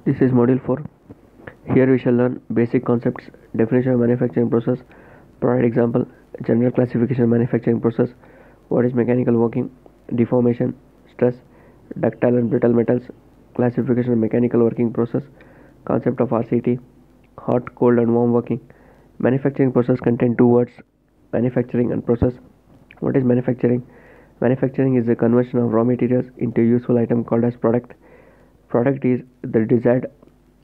This is module 4. Here we shall learn basic concepts, definition of manufacturing process, product example, general classification of manufacturing process, what is mechanical working, deformation, stress, ductile and brittle metals, classification of mechanical working process, concept of RCT, hot, cold and warm working. Manufacturing process contain two words, manufacturing and process. What is manufacturing? Manufacturing is the conversion of raw materials into a useful item called as product. Product is the desired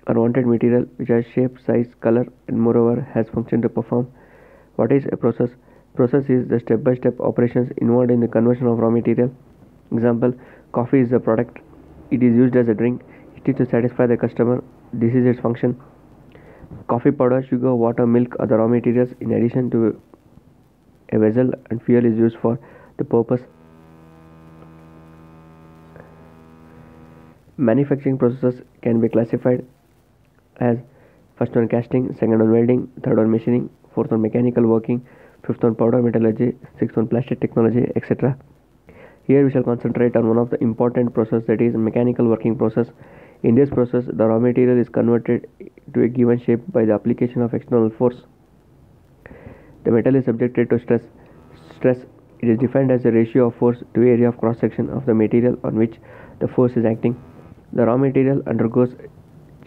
or wanted material which has shape, size, color and moreover has function to perform. What is a process? Process is the step-by-step operations involved in the conversion of raw material. Example, coffee is the product. It is used as a drink. It is to satisfy the customer. This is its function. Coffee powder, sugar, water, milk are the raw materials in addition to a vessel and fuel is used for the purpose. Manufacturing processes can be classified as first one casting, second one welding, third one machining, fourth one mechanical working, fifth one powder metallurgy, sixth one plastic technology, etc. Here we shall concentrate on one of the important process, that is mechanical working process. In this process, the raw material is converted to a given shape by the application of external force. The metal is subjected to stress. Stress, it is defined as the ratio of force to area of cross section of the material on which the force is acting. The raw material undergoes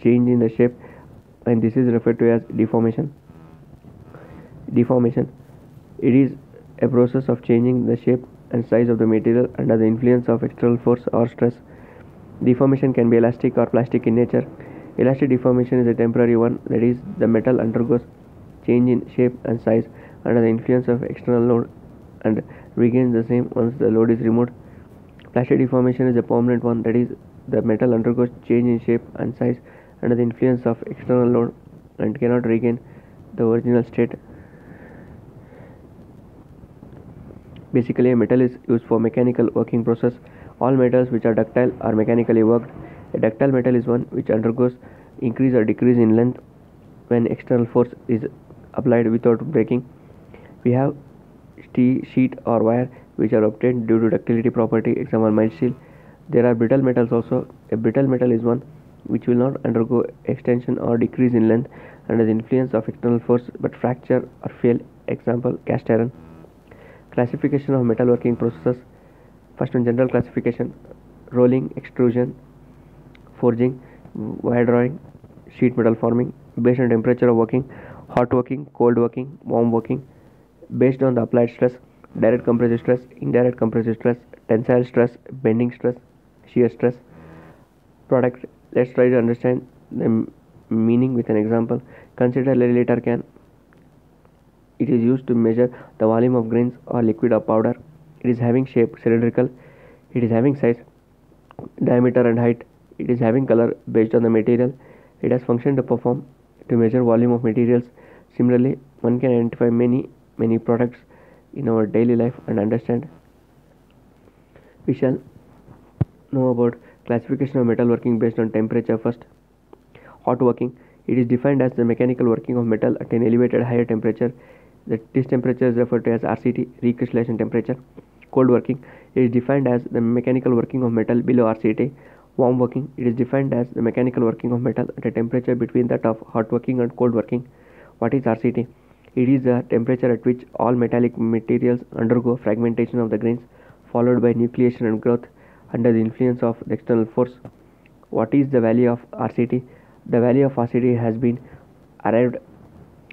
change in the shape and this is referred to as deformation. Deformation, it is a process of changing the shape and size of the material under the influence of external force or stress. Deformation can be elastic or plastic in nature. Elastic deformation is a temporary one, that is, the metal undergoes change in shape and size under the influence of external load and regains the same once the load is removed. Plastic deformation is a permanent one, that is, the metal undergoes change in shape and size under the influence of external load and cannot regain the original state. Basically, a metal is used for mechanical working process. All metals which are ductile are mechanically worked. A ductile metal is one which undergoes increase or decrease in length when external force is applied without breaking. We have sheet or wire which are obtained due to ductility property, example mild steel. There are brittle metals also. A brittle metal is one which will not undergo extension or decrease in length under the influence of external force but fracture or fail, example cast iron. Classification of metalworking processes. First one, general classification: rolling, extrusion, forging, wire drawing, sheet metal forming. Based on temperature of working: hot working, cold working, warm working. Based on the applied stress: direct compressive stress, indirect compressive stress, tensile stress, bending stress, shear stress. Product. Let's try to understand the meaning with an example. Consider a liter can. It is used to measure the volume of grains or liquid or powder. It is having shape cylindrical. It is having size, diameter and height. It is having color based on the material. It has function to perform to measure volume of materials. Similarly, one can identify many products in our daily life and understand. We shall know about classification of metalworking based on temperature first. Hot working, it is defined as the mechanical working of metal at an elevated higher temperature. This temperature is referred to as RCT, recrystallization temperature. Cold working, it is defined as the mechanical working of metal below RCT. Warm working, it is defined as the mechanical working of metal at a temperature between that of hot working and cold working. What is RCT? It is the temperature at which all metallic materials undergo fragmentation of the grains, followed by nucleation and growth under the influence of the external force. What is the value of RCT? The value of RCT has been arrived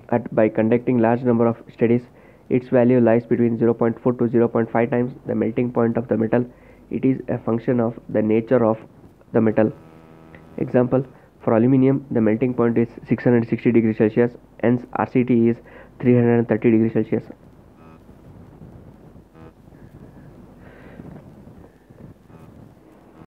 at by conducting large number of studies. Its value lies between 0.4 to 0.5 times the melting point of the metal. It is a function of the nature of the metal. Example, for aluminium, the melting point is 660 degrees Celsius, hence RCT is 330 degrees Celsius.